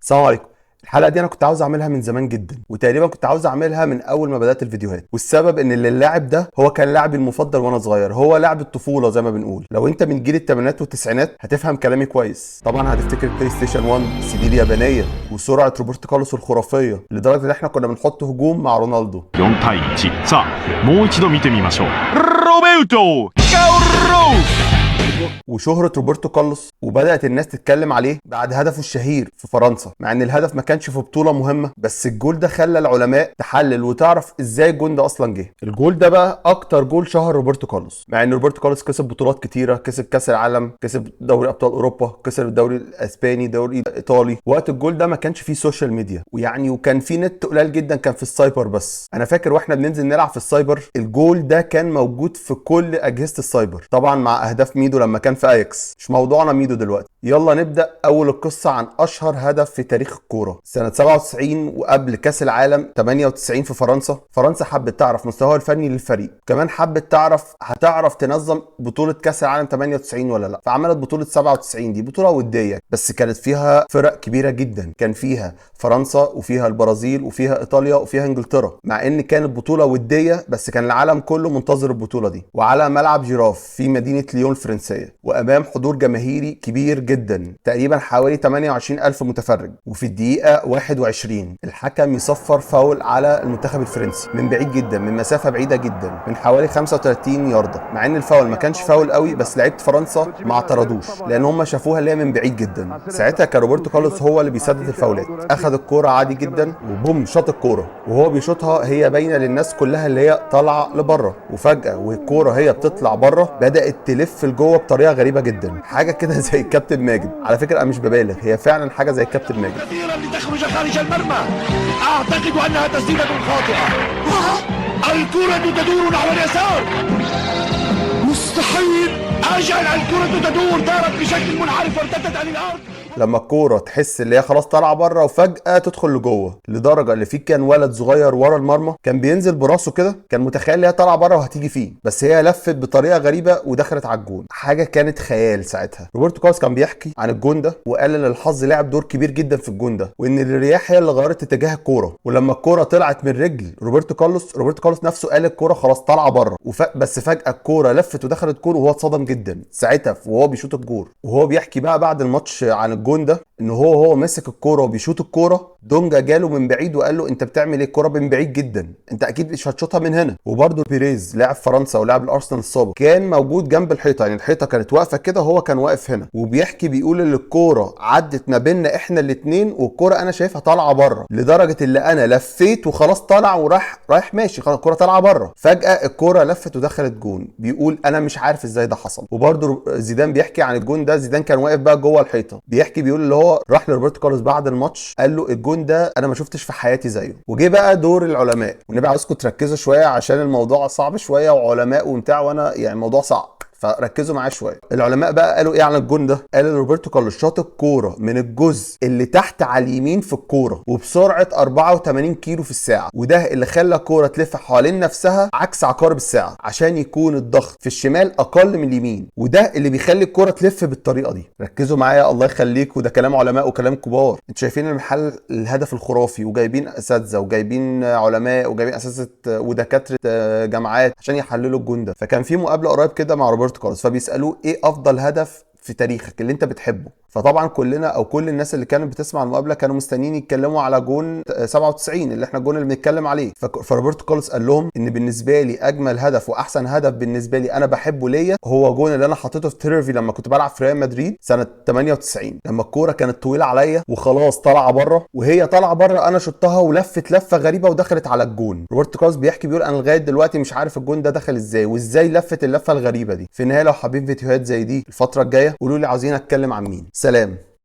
السلام عليكم. الحلقه دي انا كنت عاوز اعملها من زمان جدا، وتقريبا كنت عاوز اعملها من اول ما بدات الفيديوهات، والسبب ان اللاعب ده هو كان لاعبي المفضل وانا صغير، هو لاعب الطفوله زي ما بنقول. لو انت من جيل الثمانينات والتسعينات هتفهم كلامي كويس. طبعا هتفتكر البلاي ستيشن 1، السي دي اليابانيه، وسرعه روبرتو كارلوس الخرافيه لدرجه ان احنا كنا بنحط هجوم مع رونالدو. 4対1。さあもう一度見てみましょう。ロベルトカルロス وشهرة روبرتو كارلوس، وبدأت الناس تتكلم عليه بعد هدفه الشهير في فرنسا، مع ان الهدف ما كانش في بطولة مهمة، بس الجول ده خلى العلماء تحلل وتعرف ازاي الجول ده اصلا جه. الجول ده بقى اكتر جول شهر روبرتو كارلوس، مع ان روبرتو كارلوس كسب بطولات كتيرة، كسب كاس العالم، كسب دوري ابطال اوروبا، كسب الدوري الاسباني، دوري ايطالي. وقت الجول ده ما كانش فيه سوشيال ميديا، وكان فيه نت قليل جدا، كان في السايبر بس. انا فاكر واحنا بننزل نلعب في السايبر الجول ده كان موجود في كل اجهزة السايبر، طبعا مع اهداف ميدو لما كان في اياكس. مش موضوعنا ميدو دلوقتي. يلا نبدأ أول القصة عن أشهر هدف في تاريخ الكورة. سنة 97 وقبل كأس العالم 98 في فرنسا. فرنسا حبت تعرف مستواه الفني للفريق، كمان حبت تعرف هتعرف تنظم بطولة كأس العالم 98 ولا لا، فعملت بطولة 97. دي بطولة ودية بس كانت فيها فرق كبيرة جدا، كان فيها فرنسا وفيها البرازيل وفيها إيطاليا وفيها إنجلترا. مع إن كانت بطولة ودية بس كان العالم كله منتظر البطولة دي، وعلى ملعب جيراف في مدينة ليون الفرنسية، وأمام حضور جماهيري كبير جدا، تقريبا حوالي 28,000 متفرج. وفي الدقيقة 21 الحكم يصفر فاول على المنتخب الفرنسي من بعيد جدا، من مسافة بعيدة جدا، من حوالي 35 ياردة. مع ان الفاول ما كانش فاول قوي، بس لعيبة فرنسا ما اعترضوش لان هم شافوها اللي هي من بعيد جدا. ساعتها كان روبرتو كارلوس هو اللي بيسدد الفاولات، اخذ الكورة عادي جدا وبوم شاط الكورة، وهو بيشوطها هي باينة للناس كلها اللي هي طالعة لبره، وفجأة والكورة هي بتطلع بره بدأت تلف لجوه بطريقة غريبة جدا، حاجة كده زي الكابتن ماجد. على فكرة انا مش ببالغ، هي فعلا حاجة زي الكابتن ماجد. كثيرا لتخرج خارج المرمى، اعتقد انها تسديدة خاطئة. الكرة تدور نحو اليسار، مستحيل. اجل الكرة تدور، دارت بشكل منحرف وارتدت عن الارض. لما الكوره تحس ان هي خلاص طالعه بره وفجاه تدخل لجوه، لدرجه اللي فيه كان ولد صغير ورا المرمى كان بينزل براسه كده، كان متخيل ان هي طالعه بره وهتيجي فيه، بس هي لفت بطريقه غريبه ودخلت على الجون. حاجه كانت خيال. ساعتها روبرتو كارلوس كان بيحكي عن الجون ده، وقال ان الحظ لعب دور كبير جدا في الجون ده، وان الرياح هي اللي غيرت اتجاه الكوره. ولما الكوره طلعت من رجل روبرتو كارلوس نفسه قال الكوره خلاص طالعه بره، بس فجاه الكوره لفت ودخلت جون، وهو اتصدم جدا ساعتها وهو بيشوط الجول. وهو بيحكي بقى بعد الماتش عن الجون ده ان هو ماسك الكوره وبيشوط الكوره، دونجا جاله من بعيد وقال له انت بتعمل ايه؟ الكوره من بعيد جدا، انت اكيد مش هتشوطها من هنا. وبرده بيريز لاعب فرنسا ولاعب الارسنال السابق كان موجود جنب الحيطه، يعني الحيطه كانت واقفه كده وهو كان واقف هنا، وبيحكي بيقول ان الكوره عدت ما بيننا احنا الاثنين، والكوره انا شايفها طالعه بره، لدرجه اللي انا لفيت وخلاص طالع رايح ماشي، خلاص الكوره طالعه بره، فجاه الكوره لفت ودخلت جون. بيقول انا مش عارف ازاي ده حصل. وبرده زيدان بيحكي عن الجون ده، زيدان كان واقف بقى جوه الحيطه، بيحكي بيقول اللي هو راح لروبرتو كارلوس بعد الماتش قال له الجون ده انا ما شفتش في حياتي زيه. وجه بقى دور العلماء، والنبي عاوزكم تركزوا شويه عشان الموضوع صعب شويه، وعلماء وبتاع، وانا يعني الموضوع صعب فركزوا معايا شويه. العلماء بقى قالوا ايه عن الجون ده؟ قال ان روبرتو كارلوس شاط الكوره من الجزء اللي تحت على اليمين في الكوره وبسرعه 84 كيلو في الساعه، وده اللي خلى الكوره تلف حوالين نفسها عكس عقارب الساعه عشان يكون الضغط في الشمال اقل من اليمين، وده اللي بيخلي الكوره تلف بالطريقه دي. ركزوا معايا الله يخليكم، ده كلام علماء وكلام كبار. انتوا شايفين المحل الهدف الخرافي، وجايبين اساتذه وجايبين علماء وجايبين اساتذه ودكاتره جامعات عشان يحللوا الجون ده. فكان في مقابله قريب كده مع روبرتو كارلوس، فبيسالوه ايه افضل هدف في تاريخك اللي انت بتحبه؟ فطبعا كلنا او كل الناس اللي كانت بتسمع المقابله كانوا مستنيين يتكلموا على جون 97 اللي احنا الجون اللي بنتكلم عليه. فروبرتو كارلوس قال لهم ان بالنسبه لي اجمل هدف واحسن هدف بالنسبه لي انا بحبه ليا هو جون اللي انا حطيته في تيرفي لما كنت بلعب في ريال مدريد سنه 98، لما الكوره كانت طويله عليا وخلاص طالعه بره، وهي طالعه بره انا شطها ولفت لفه غريبه ودخلت على الجون. روبرتو كارلوس بيحكي بيقول انا لغايه دلوقتي مش عارف الجون ده دخل ازاي وازاي لفت اللفه الغريبه دي. في النهايه لو حابين فيديوهات زي دي الفتره الجايه قولوا لي عاوزين اتكلم عن مين. سلام.